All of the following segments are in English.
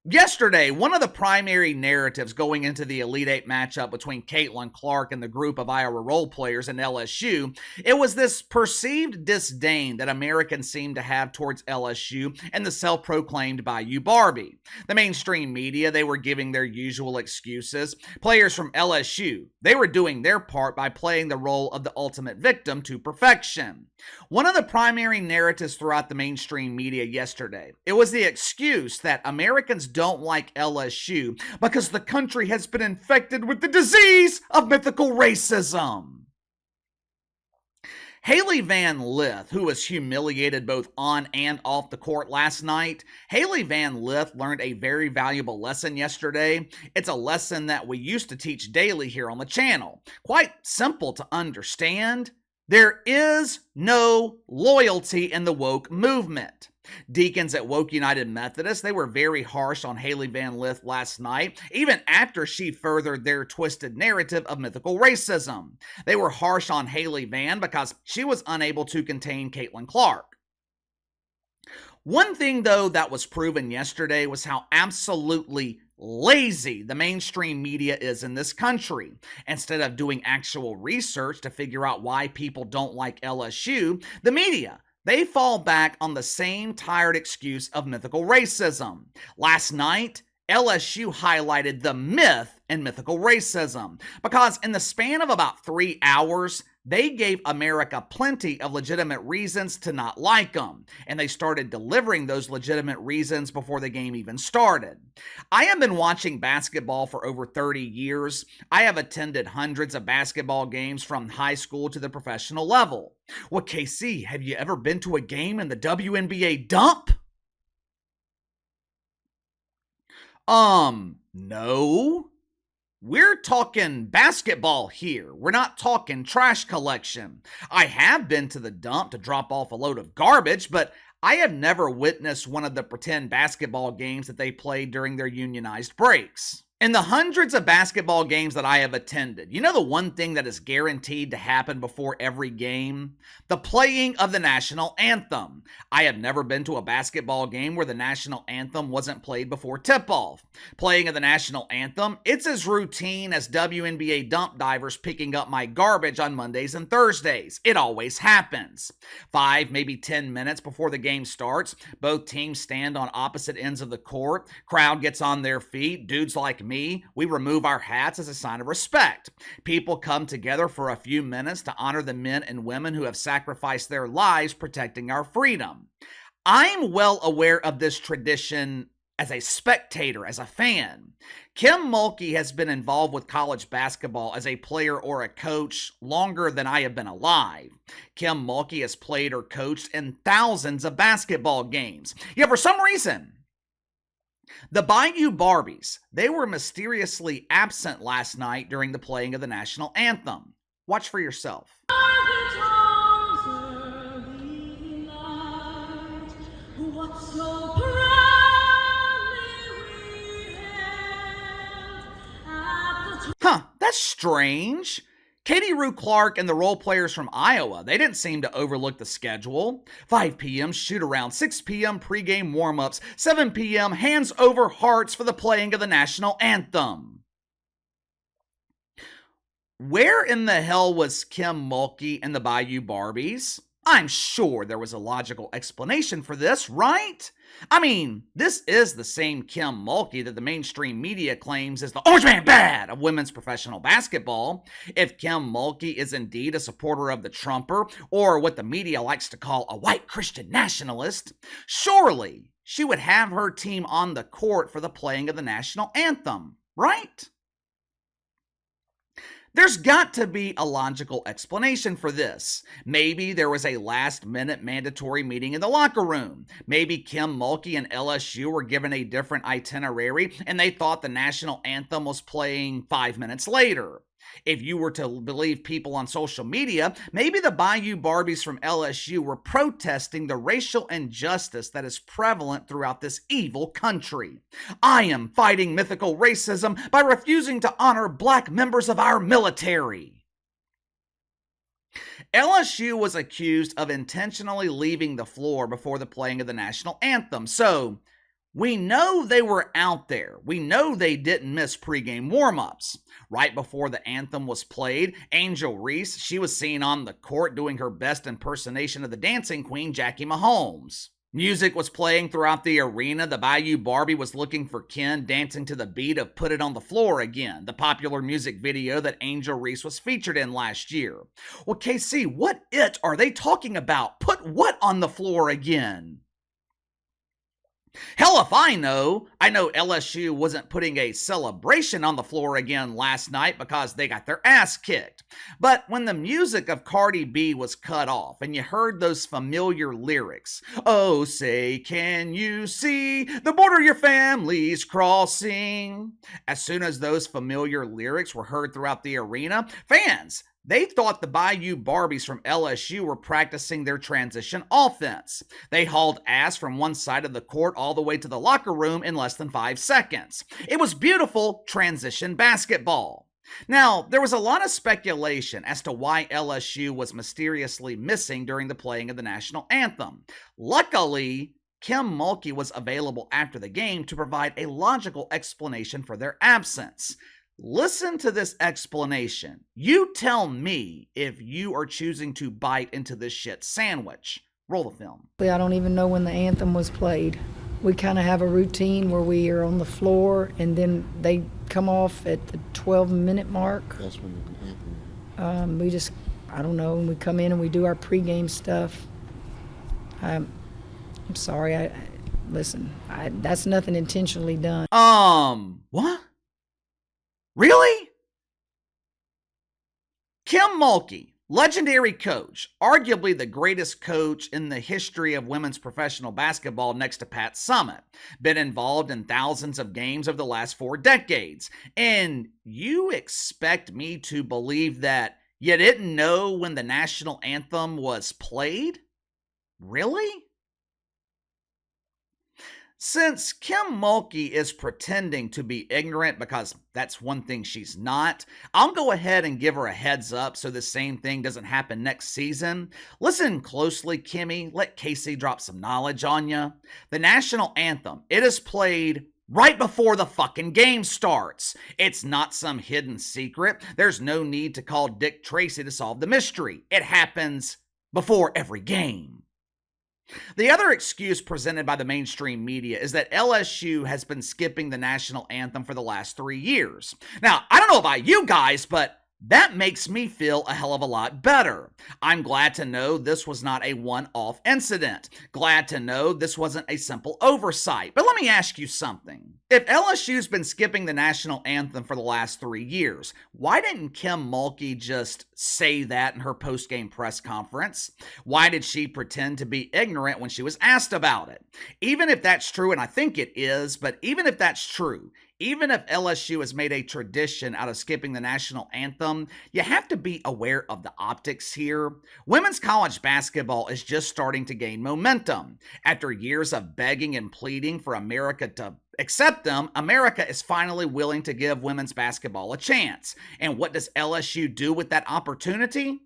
Yesterday, one of the primary narratives going into the Elite Eight matchup between Caitlin Clark and the group of Iowa role players in LSU, it was this perceived disdain that Americans seem to have towards LSU and the self-proclaimed Bayou Barbie. The mainstream media, they were giving their usual excuses. Players from LSU, they were doing their part by playing the role of the ultimate victim to perfection. One of the primary narratives throughout the mainstream media yesterday, it was the excuse that Americans don't like LSU because the country has been infected with the disease of mythical racism. Hailey Vanlith, who was humiliated both on and off the court last night, Hailey Vanlith learned a very valuable lesson yesterday. It's a lesson that we used to teach daily here on the channel. Quite simple to understand. There is no loyalty in the woke movement. Deacons at Woke United Methodist, they were very harsh on Hailey Vanlith last night, even after she furthered their twisted narrative of mythical racism. They were harsh on Hailey Van because she was unable to contain Caitlin Clark. One thing, though, that was proven yesterday was how absolutely lazy the mainstream media is in this country. Instead of doing actual research to figure out why people don't like LSU, the media, they fall back on the same tired excuse of mythical racism. Last night, LSU highlighted the myth in mythical racism because in the span of about 3 hours, they gave America plenty of legitimate reasons to not like them, and they started delivering those legitimate reasons before the game even started. I have been watching basketball for over 30 years. I have attended hundreds of basketball games from high school to the professional level. Well, KC, have you ever been to a game in the WNBA dump? No. We're talking basketball here. We're not talking trash collection. I have been to the dump to drop off a load of garbage, but I have never witnessed one of the pretend basketball games that they played during their unionized breaks. In the hundreds of basketball games that I have attended, you know the one thing that is guaranteed to happen before every game? The playing of the national anthem. I have never been to a basketball game where the national anthem wasn't played before tip-off. Playing of the national anthem, it's as routine as WNBA dump divers picking up my garbage on Mondays and Thursdays. It always happens. 5, maybe 10 minutes before the game starts, both teams stand on opposite ends of the court. Crowd gets on their feet. Dudes like me, we remove our hats as a sign of respect. People come together for a few minutes to honor the men and women who have sacrificed their lives protecting our freedom. I'm well aware of this tradition as a spectator, as a fan. Kim Mulkey has been involved with college basketball as a player or a coach longer than I have been alive. Kim Mulkey has played or coached in thousands of basketball games. Yet for some reason, the Bayou Barbies, they were mysteriously absent last night during the playing of the national anthem. Watch for yourself. That's strange. Katie Rue Clark and the role players from Iowa, they didn't seem to overlook the schedule. 5 p.m. shoot around, 6 p.m. pregame warm-ups, 7 p.m. hands over hearts for the playing of the national anthem. Where in the hell was Kim Mulkey and the Bayou Barbies? I'm sure there was a logical explanation for this, right? I mean, this is the same Kim Mulkey that the mainstream media claims is the Orange Man Bad of women's professional basketball. If Kim Mulkey is indeed a supporter of the Trumper, or what the media likes to call a white Christian nationalist, surely she would have her team on the court for the playing of the national anthem, right? There's got to be a logical explanation for this. Maybe there was a last-minute mandatory meeting in the locker room. Maybe Kim Mulkey and LSU were given a different itinerary and they thought the national anthem was playing 5 minutes later. If you were to believe people on social media, maybe the Bayou Barbies from LSU were protesting the racial injustice that is prevalent throughout this evil country. I am fighting mythical racism by refusing to honor black members of our military. LSU was accused of intentionally leaving the floor before the playing of the national anthem. So, We know they were out there. We know they didn't miss pregame warm-ups. Right before the anthem was played, Angel Reese, she was seen on the court doing her best impersonation of the dancing queen, Jackie Mahomes. Music was playing throughout the arena. The Bayou Barbie was looking for Ken, dancing to the beat of Put It on the Floor Again, the popular music video that Angel Reese was featured in last year. Well, KC, what it are they talking about? Put what on the floor again? Hell if I know. I know LSU wasn't putting a celebration on the floor again last night because they got their ass kicked. But when the music of Cardi B was cut off and you heard those familiar lyrics, oh, say, can you see the border your family's crossing? As soon as those familiar lyrics were heard throughout the arena, fans, they thought the Bayou Barbies from LSU were practicing their transition offense. They hauled ass from one side of the court all the way to the locker room in less than 5 seconds. It was beautiful transition basketball. Now, there was a lot of speculation as to why LSU was mysteriously missing during the playing of the national anthem. Luckily, Kim Mulkey was available after the game to provide a logical explanation for their absence. Listen to this explanation. You tell me if you are choosing to bite into this shit sandwich. Roll the film. I don't even know when the anthem was played. We kind of have a routine where we are on the floor and then they come off at the 12-minute mark. That's when the anthem. I don't know, and we come in and we do our pregame stuff. I'm sorry, that's nothing intentionally done. What? Really? Kim Mulkey, legendary coach, arguably the greatest coach in the history of women's professional basketball next to Pat Summitt, been involved in thousands of games over the last 4 decades. And you expect me to believe that you didn't know when the national anthem was played? Really? Since Kim Mulkey is pretending to be ignorant, because that's one thing she's not, I'll go ahead and give her a heads up so the same thing doesn't happen next season. Listen closely, Kimmy. Let Casey drop some knowledge on you. The national anthem, it is played right before the fucking game starts. It's not some hidden secret. There's no need to call Dick Tracy to solve the mystery. It happens before every game. The other excuse presented by the mainstream media is that LSU has been skipping the national anthem for the last 3 years. Now, I don't know about you guys, but that makes me feel a hell of a lot better. I'm glad to know this was not a one-off incident. Glad to know this wasn't a simple oversight. But let me ask you something. If LSU's been skipping the national anthem for the last 3 years, why didn't Kim Mulkey just say that in her post-game press conference? Why did she pretend to be ignorant when she was asked about it? Even if that's true, and I think it is, but even if that's true, even if LSU has made a tradition out of skipping the national anthem, you have to be aware of the optics here. Women's college basketball is just starting to gain momentum. After years of begging and pleading for America to accept them, America is finally willing to give women's basketball a chance. And what does LSU do with that opportunity?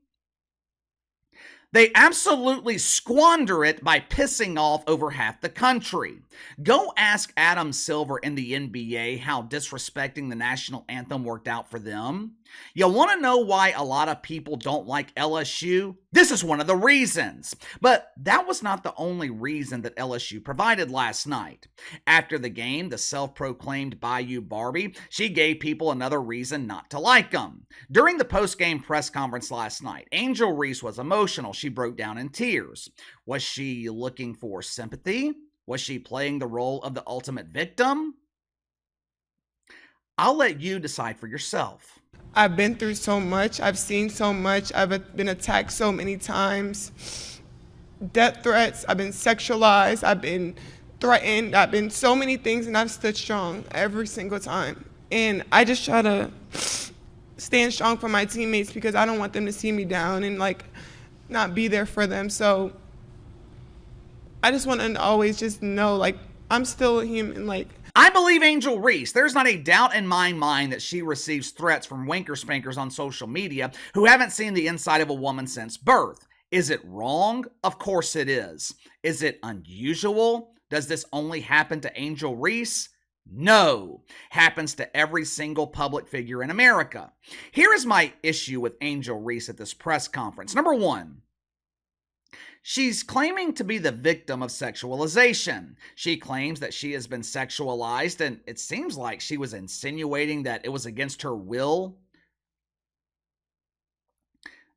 They absolutely squander it by pissing off over half the country. Go ask Adam Silver in the NBA how disrespecting the national anthem worked out for them. You want to know why a lot of people don't like LSU? This is one of the reasons. But that was not the only reason that LSU provided last night. After the game, the self-proclaimed Bayou Barbie, she gave people another reason not to like them. During the post-game press conference last night, Angel Reese was emotional. She broke down in tears. Was she looking for sympathy? Was she playing the role of the ultimate victim? I'll let you decide for yourself. I've been through so much. I've seen so much. I've been attacked so many times. Death threats. I've been sexualized. I've been threatened. I've been so many things, and I've stood strong every single time. And I just try to stand strong for my teammates because I don't want them to see me down and not be there for them. So I just want to always just know I'm still a human. I believe Angel Reese. There's not a doubt in my mind that she receives threats from wanker spankers on social media who haven't seen the inside of a woman since birth. Is it wrong? Of course it is. Is it unusual? Does this only happen to Angel Reese? No. Happens to every single public figure in America. Here is my issue with Angel Reese at this press conference. Number one, she's claiming to be the victim of sexualization. She claims that she has been sexualized, and it seems like she was insinuating that it was against her will.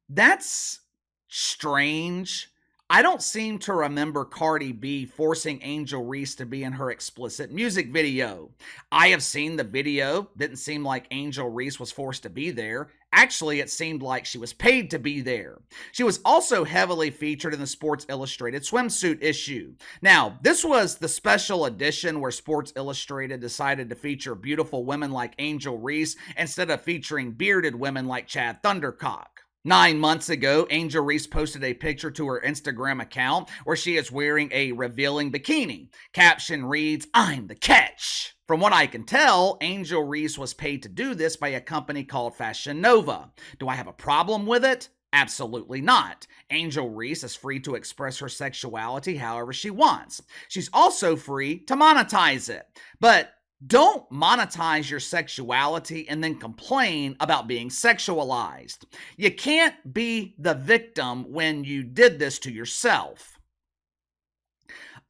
That's strange. I don't seem to remember Cardi B forcing Angel Reese to be in her explicit music video. I have seen the video. Didn't seem like Angel Reese was forced to be there. Actually, it seemed like she was paid to be there. She was also heavily featured in the Sports Illustrated swimsuit issue. Now, this was the special edition where Sports Illustrated decided to feature beautiful women like Angel Reese instead of featuring bearded women like Chad Thundercock. 9 months ago, Angel Reese posted a picture to her Instagram account where she is wearing a revealing bikini. Caption reads, "I'm the catch." From what I can tell, Angel Reese was paid to do this by a company called Fashion Nova. Do I have a problem with it? Absolutely not. Angel Reese is free to express her sexuality however she wants. She's also free to monetize it. But don't monetize your sexuality and then complain about being sexualized. You can't be the victim when you did this to yourself.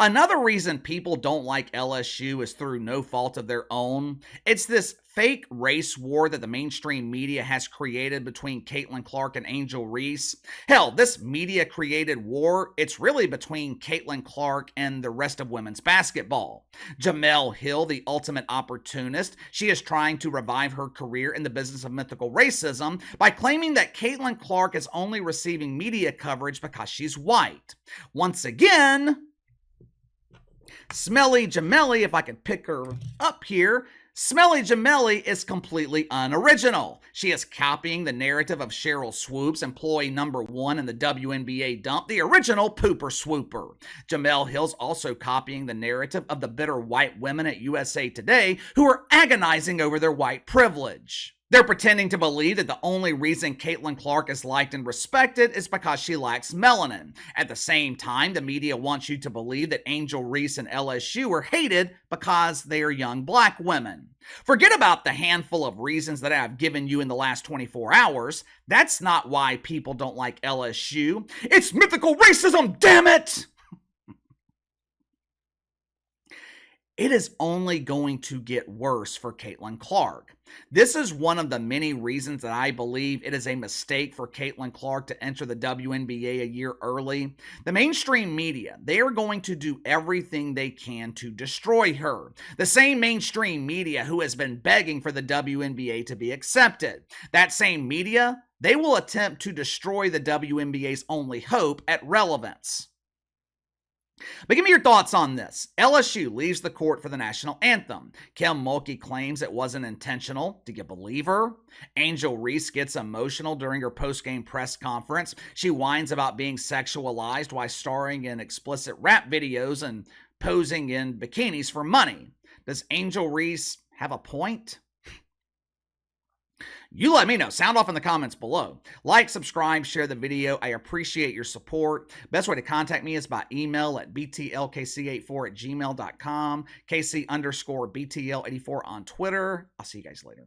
Another reason people don't like LSU is through no fault of their own. It's this fake race war that the mainstream media has created between Caitlin Clark and Angel Reese. Hell, this media-created war, it's really between Caitlin Clark and the rest of women's basketball. Jemele Hill, the ultimate opportunist, she is trying to revive her career in the business of mythical racism by claiming that Caitlin Clark is only receiving media coverage because she's white. Once again, Smelly Jemele, if I could pick her up here, Smelly Jemele is completely unoriginal. She is copying the narrative of Cheryl Swoops, employee number 1 in the WNBA dump, the original pooper swooper. Jemele Hill's also copying the narrative of the bitter white women at USA Today who are agonizing over their white privilege. They're pretending to believe that the only reason Caitlin Clark is liked and respected is because she lacks melanin. At the same time, the media wants you to believe that Angel Reese and LSU are hated because they are young black women. Forget about the handful of reasons that I have given you in the last 24 hours. That's not why people don't like LSU. It's mythical racism, damn it! It is only going to get worse for Caitlin Clark. This is one of the many reasons that I believe it is a mistake for Caitlin Clark to enter the WNBA a year early. The mainstream media, they are going to do everything they can to destroy her. The same mainstream media who has been begging for the WNBA to be accepted. That same media, they will attempt to destroy the WNBA's only hope at relevance. But give me your thoughts on this. LSU leaves the court for the national anthem. Kim Mulkey claims it wasn't intentional. Do you believe her? Angel Reese gets emotional during her post-game press conference. She whines about being sexualized while starring in explicit rap videos and posing in bikinis for money. Does Angel Reese have a point? You let me know. Sound off in the comments below. Like, subscribe, share the video. I appreciate your support. Best way to contact me is by email at btlkc84@gmail.com, KC_BTL84 on Twitter. I'll see you guys later.